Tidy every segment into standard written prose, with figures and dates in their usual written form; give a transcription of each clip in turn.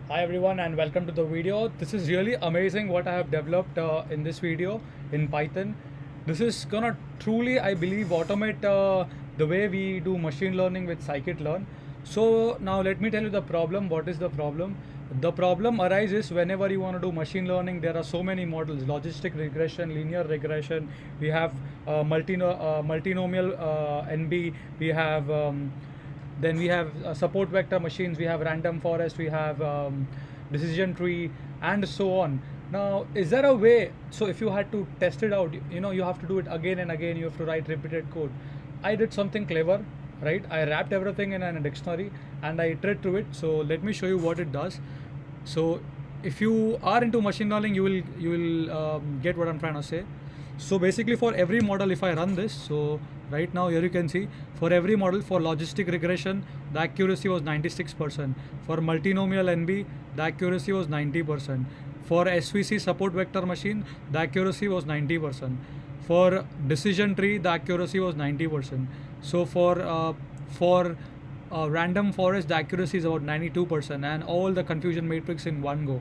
Hi everyone and welcome to the video. This is really amazing what I have developed in this video in Python. This is gonna truly, I believe, automate the way we do machine learning with Scikit Learn. So now let me tell you the problem. What is the problem? The problem arises whenever you want to do machine learning. There are so many models: logistic regression, linear regression. We have multinomial NB. We have then we have support vector machines, we have random forest, we have decision tree, and so on. Now, is there a way? So, if you had to test it out, you have to do it again and again. You have to write repeated code. I did something clever, right? I wrapped everything in a dictionary and I iterate through it. So, let me show you what it does. So, if you are into machine learning, you will get what I'm trying to say. So basically for every model, if I run this, so right now here you can see for every model, for logistic regression, the accuracy was 96%. For multinomial NB, the accuracy was 90%. For SVC support vector machine, the accuracy was 90%. For decision tree, the accuracy was 90%. So for random forest, the accuracy is about 92%, and all the confusion matrix in one go.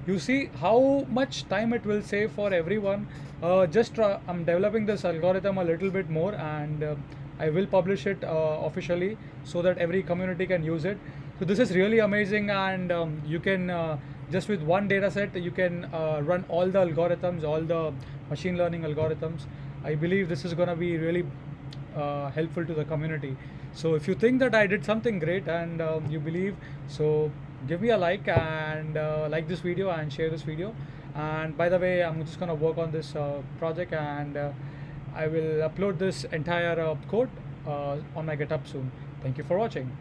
You see how much time it will save for everyone. I'm developing this algorithm a little bit more, and I will publish it officially so that every community can use it. So this is really amazing, and you can just with one data set you can run all the algorithms, all the machine learning algorithms. I believe this is going to be really helpful to the community. So if you think that I did something great and you believe, so give me a like and like this video and share this video. And by the way, I'm just gonna work on this project, and I will upload this entire code on my GitHub soon. Thank you for watching.